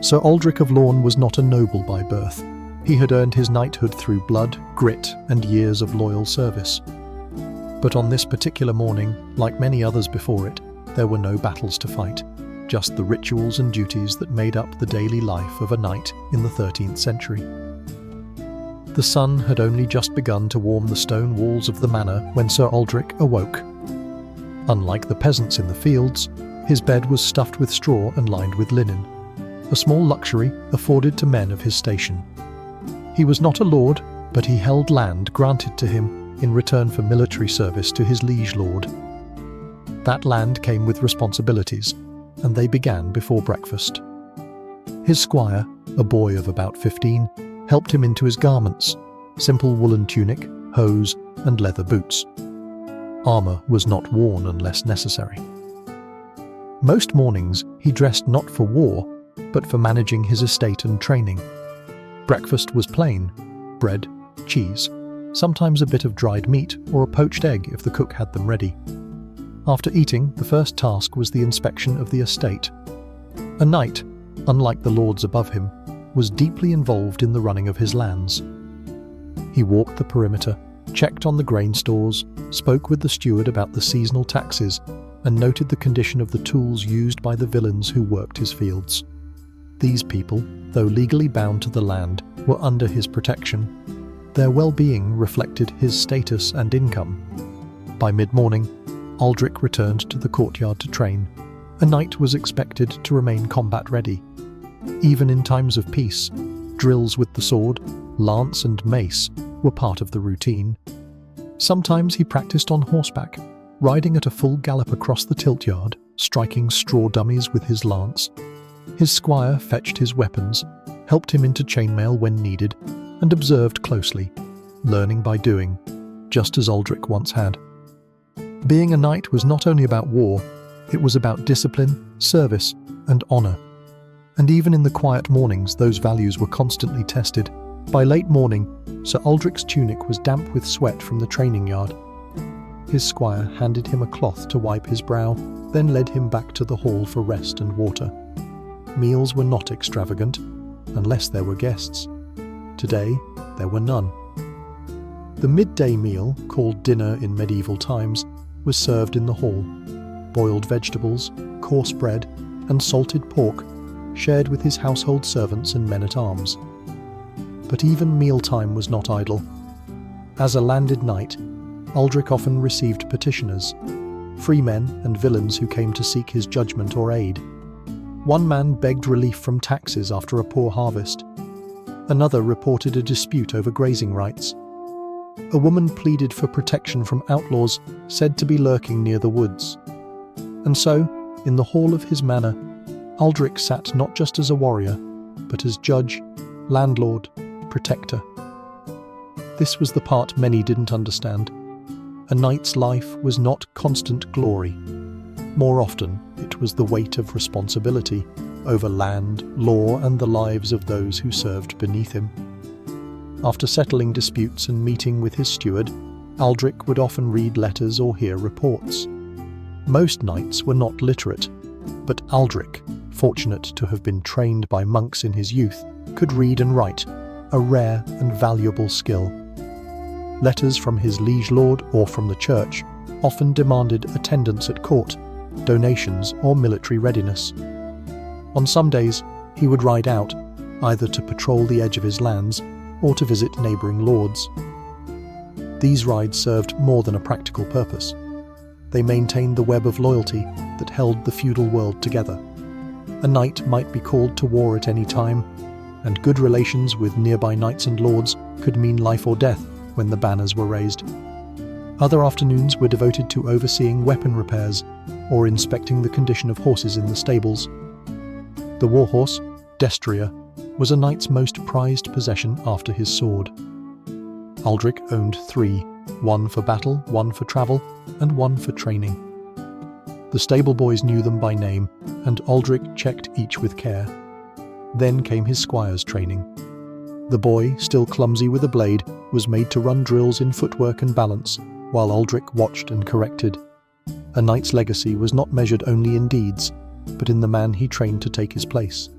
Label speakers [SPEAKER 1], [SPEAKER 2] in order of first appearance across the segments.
[SPEAKER 1] Sir Aldric of Lorne was not a noble by birth. He had earned his knighthood through blood, grit, and years of loyal service. But on this particular morning, like many others before it, there were no battles to fight, just the rituals and duties that made up the daily life of a knight in the 13th century. The sun had only just begun to warm the stone walls of the manor when Sir Aldric awoke. Unlike the peasants in the fields, his bed was stuffed with straw and lined with linen, a small luxury afforded to men of his station. He was not a lord, but he held land granted to him in return for military service to his liege lord. That land came with responsibilities, and they began before breakfast. His squire, a boy of about 15, helped him into his garments, simple woolen tunic, hose, and leather boots. Armour was not worn unless necessary. Most mornings he dressed not for war, but for managing his estate and training. Breakfast was plain: bread, cheese, sometimes a bit of dried meat or a poached egg if the cook had them ready. After eating, the first task was the inspection of the estate. A knight, unlike the lords above him, was deeply involved in the running of his lands. He walked the perimeter, checked on the grain stores, spoke with the steward about the seasonal taxes, and noted the condition of the tools used by the villeins who worked his fields. These people, though legally bound to the land, were under his protection. Their well-being reflected his status and income. By mid-morning, Aldric returned to the courtyard to train. A knight was expected to remain combat-ready. Even in times of peace, drills with the sword, lance and mace were part of the routine. Sometimes he practiced on horseback, riding at a full gallop across the tilt-yard, striking straw dummies with his lance. His squire fetched his weapons, helped him into chainmail when needed, and observed closely, learning by doing, just as Aldric once had. Being a knight was not only about war, it was about discipline, service, and honour. And even in the quiet mornings, those values were constantly tested. By late morning, Sir Aldric's tunic was damp with sweat from the training yard. His squire handed him a cloth to wipe his brow, then led him back to the hall for rest and water. Meals were not extravagant, unless there were guests. Today, there were none. The midday meal, called dinner in medieval times, was served in the hall. Boiled vegetables, coarse bread, and salted pork, shared with his household servants and men-at-arms. But even mealtime was not idle. As a landed knight, Aldric often received petitioners, freemen and villains who came to seek his judgment or aid. One man begged relief from taxes after a poor harvest. Another reported a dispute over grazing rights. A woman pleaded for protection from outlaws said to be lurking near the woods. And so, in the hall of his manor, Aldric sat not just as a warrior, but as judge, landlord, protector. This was the part many didn't understand. A knight's life was not constant glory. More often, it was the weight of responsibility over land, law, and the lives of those who served beneath him. After settling disputes and meeting with his steward, Aldric would often read letters or hear reports. Most knights were not literate, but Aldric, fortunate to have been trained by monks in his youth, could read and write, a rare and valuable skill. Letters from his liege lord or from the church often demanded attendance at court, donations, or military readiness. On some days, he would ride out, either to patrol the edge of his lands or to visit neighbouring lords. These rides served more than a practical purpose. They maintained the web of loyalty that held the feudal world together. A knight might be called to war at any time, and good relations with nearby knights and lords could mean life or death when the banners were raised. Other afternoons were devoted to overseeing weapon repairs or inspecting the condition of horses in the stables. The warhorse, Destria, was a knight's most prized possession after his sword. Aldric owned 3, one for battle, one for travel, and one for training. The stable boys knew them by name, and Aldric checked each with care. Then came his squire's training. The boy, still clumsy with a blade, was made to run drills in footwork and balance, while Aldric watched and corrected. A knight's legacy was not measured only in deeds, but in the man he trained to take his place.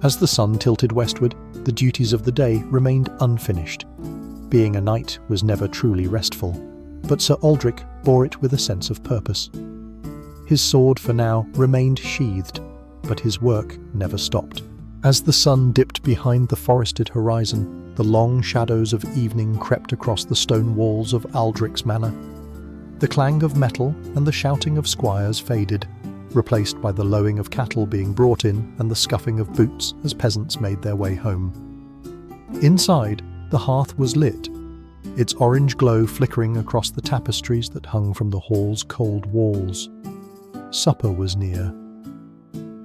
[SPEAKER 1] As the sun tilted westward, the duties of the day remained unfinished. Being a knight was never truly restful, but Sir Aldric bore it with a sense of purpose. His sword for now remained sheathed, but his work never stopped. As the sun dipped behind the forested horizon, the long shadows of evening crept across the stone walls of Aldric's manor. The clang of metal and the shouting of squires faded, replaced by the lowing of cattle being brought in and the scuffing of boots as peasants made their way home. Inside, the hearth was lit, its orange glow flickering across the tapestries that hung from the hall's cold walls. Supper was near.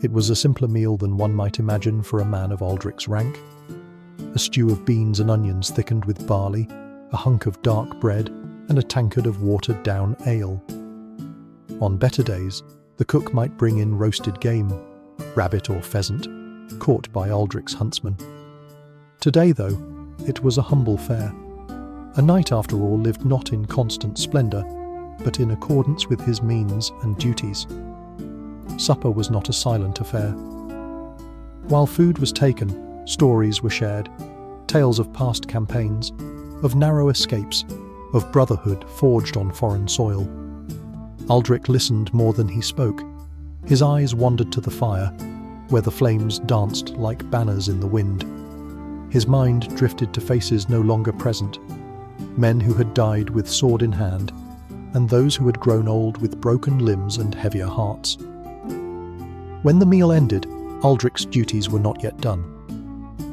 [SPEAKER 1] It was a simpler meal than one might imagine for a man of Aldric's rank. A stew of beans and onions thickened with barley, a hunk of dark bread, and a tankard of watered-down ale. On better days, the cook might bring in roasted game, rabbit or pheasant, caught by Aldric's huntsman. Today, though, it was a humble fare. A knight, after all, lived not in constant splendour, but in accordance with his means and duties. Supper was not a silent affair. While food was taken, stories were shared, tales of past campaigns, of narrow escapes, of brotherhood forged on foreign soil. Aldric listened more than he spoke. His eyes wandered to the fire, where the flames danced like banners in the wind. His mind drifted to faces no longer present, men who had died with sword in hand, and those who had grown old with broken limbs and heavier hearts. When the meal ended, Aldric's duties were not yet done.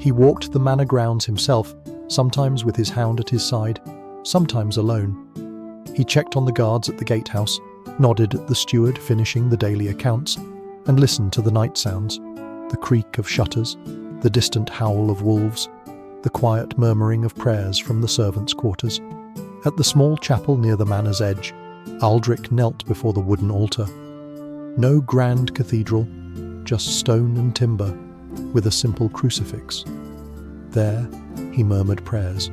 [SPEAKER 1] He walked the manor grounds himself, sometimes with his hound at his side, sometimes alone. He checked on the guards at the gatehouse, nodded at the steward finishing the daily accounts, and listened to the night sounds, the creak of shutters, the distant howl of wolves, the quiet murmuring of prayers from the servants' quarters. At the small chapel near the manor's edge, Aldric knelt before the wooden altar. No grand cathedral, just stone and timber, with a simple crucifix. There, he murmured prayers,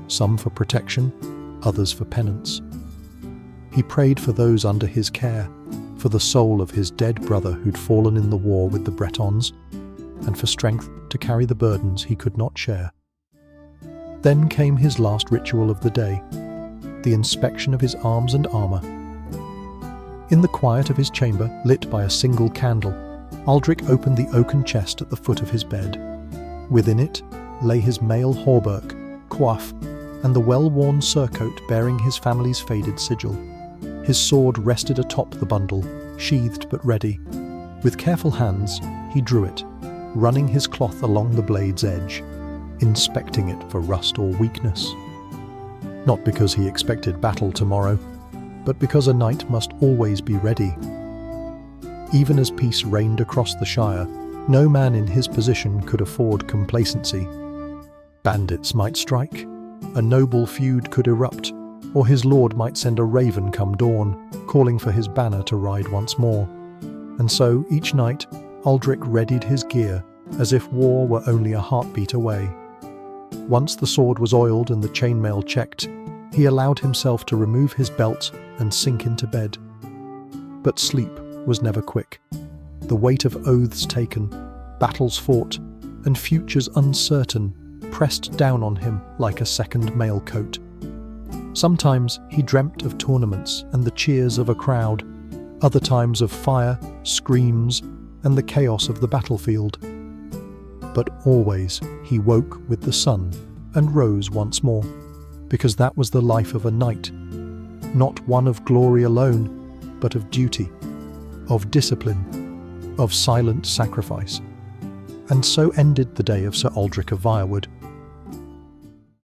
[SPEAKER 1] some for protection, others for penance. He prayed for those under his care, for the soul of his dead brother who'd fallen in the war with the Bretons, and for strength to carry the burdens he could not share. Then came his last ritual of the day, the inspection of his arms and armour. In the quiet of his chamber, lit by a single candle, Aldric opened the oaken chest at the foot of his bed. Within it lay his mail hauberk, coif, and the well-worn surcoat bearing his family's faded sigil. His sword rested atop the bundle, sheathed but ready. With careful hands, he drew it, running his cloth along the blade's edge, inspecting it for rust or weakness. Not because he expected battle tomorrow, but because a knight must always be ready. Even as peace reigned across the Shire, no man in his position could afford complacency. Bandits might strike, a noble feud could erupt, or his lord might send a raven come dawn, calling for his banner to ride once more. And so, each night, Aldric readied his gear, as if war were only a heartbeat away. Once the sword was oiled and the chainmail checked, he allowed himself to remove his belt and sink into bed. But sleep was never quick. The weight of oaths taken, battles fought, and futures uncertain pressed down on him like a second mail coat. Sometimes he dreamt of tournaments and the cheers of a crowd, other times of fire, screams, and the chaos of the battlefield. But always he woke with the sun and rose once more, because that was the life of a knight, not one of glory alone, but of duty, of discipline, of silent sacrifice. And so ended the day of Sir Aldric of Virewood,